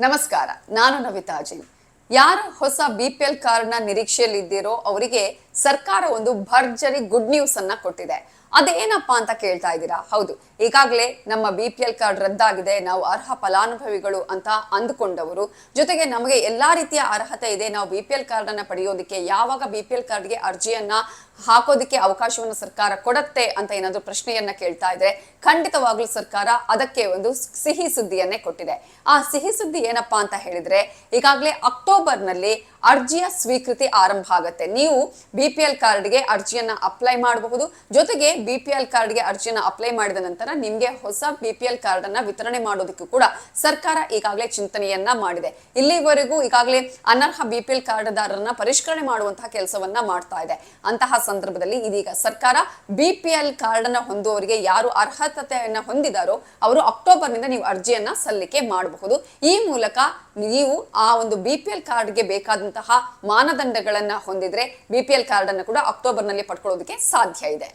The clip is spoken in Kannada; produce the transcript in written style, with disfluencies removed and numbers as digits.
ನಮಸ್ಕಾರ, ನಾನು ನವಿತಾ ಜೈನ್. ಯಾರು ಹೊಸ BPL ಕಾರ್ಡ್ನ ನಿರೀಕ್ಷೆಯಲ್ಲಿದ್ದೀರೋ ಅವರಿಗೆ ಸರ್ಕಾರ ಒಂದು ಭರ್ಜರಿ ಗುಡ್ ನ್ಯೂಸ್ ಅನ್ನ ಕೊಟ್ಟಿದೆ. ಅದೇನಪ್ಪಾ ಅಂತ ಕೇಳ್ತಾ ಇದ್ದೀರಾ? ಹೌದು, ಈಗಾಗಲೇ ನಮ್ಮ BPL ಕಾರ್ಡ್ ರದ್ದಾಗಿದೆ, ನಾವು ಅರ್ಹ ಫಲಾನುಭವಿಗಳು ಅಂತ ಅಂದುಕೊಂಡವರು, ಜೊತೆಗೆ ನಮಗೆ ಎಲ್ಲಾ ರೀತಿಯ ಅರ್ಹತೆ ಇದೆ, ನಾವು BPL ಕಾರ್ಡ್ ಅನ್ನ ಪಡೆಯೋದಕ್ಕೆ ಯಾವಾಗ BPL ಕಾರ್ಡ್ಗೆ ಅರ್ಜಿಯನ್ನ ಹಾಕೋದಕ್ಕೆ ಅವಕಾಶವನ್ನು ಸರ್ಕಾರ ಕೊಡತ್ತೆ ಅಂತ ಏನಾದ್ರು ಪ್ರಶ್ನೆಯನ್ನ ಕೇಳ್ತಾ ಇದ್ರೆ, ಖಂಡಿತವಾಗ್ಲೂ ಸರ್ಕಾರ ಅದಕ್ಕೆ ಒಂದು ಸಿಹಿ ಸುದ್ದಿಯನ್ನೇ ಕೊಟ್ಟಿದೆ. ಆ ಸಿಹಿ ಸುದ್ದಿ ಏನಪ್ಪಾ ಅಂತ ಹೇಳಿದ್ರೆ, ಈಗಾಗಲೇ ಅಕ್ಟೋಬರ್ ನಲ್ಲಿ ಅರ್ಜಿಯ ಸ್ವೀಕೃತಿ ಆರಂಭ ಆಗುತ್ತೆ. ನೀವು BPL ಕಾರ್ಡ್ಗೆ ಅರ್ಜಿಯನ್ನ ಅಪ್ಲೈ ಮಾಡಬಹುದು. ಜೊತೆಗೆ BPL ಕಾರ್ಡ್ಗೆ ಅರ್ಜಿಯನ್ನ ಅಪ್ಲೈ ಮಾಡಿದ ನಂತರ ನಿಮ್ಗೆ ಹೊಸ BPL ಕಾರ್ಡ್ ಅನ್ನ ವಿತರಣೆ ಮಾಡೋದಕ್ಕೂ ಕೂಡ ಸರ್ಕಾರ ಈಗಾಗಲೇ ಚಿಂತನೆಯನ್ನ ಮಾಡಿದೆ. ಇಲ್ಲಿವರೆಗೂ ಈಗಾಗಲೇ ಅನರ್ಹ BPL ಕಾರ್ಡ್ದಾರರನ್ನ ಪರಿಷ್ಕರಣೆ ಮಾಡುವಂತಹ ಕೆಲಸವನ್ನ ಮಾಡ್ತಾ ಇದೆ. ಅಂತಹ ಸಂದರ್ಭದಲ್ಲಿ ಇದೀಗ ಸರ್ಕಾರ BPL ಕಾರ್ಡ್ ಅನ್ನ ಹೊಂದುವವರಿಗೆ ಯಾರು ಅರ್ಹತೆಯನ್ನ ಹೊಂದಿದಾರೋ ಅವರು ಅಕ್ಟೋಬರ್ ನಿಂದ ನೀವು ಅರ್ಜಿಯನ್ನ ಸಲ್ಲಿಕೆ ಮಾಡಬಹುದು. ಈ ಮೂಲಕ ನೀವು ಆ ಒಂದು BPL ಕಾರ್ಡ್ಗೆ ಬೇಕಾದಂತಹ ಮಾನದಂಡಗಳನ್ನ ಹೊಂದಿದ್ರೆ BPL ಕಾರ್ಡ್ ಅನ್ನು ಕೂಡ ಅಕ್ಟೋಬರ್ ನಲ್ಲಿ ಪಡ್ಕೊಳ್ಳೋದಕ್ಕೆ ಸಾಧ್ಯ ಇದೆ.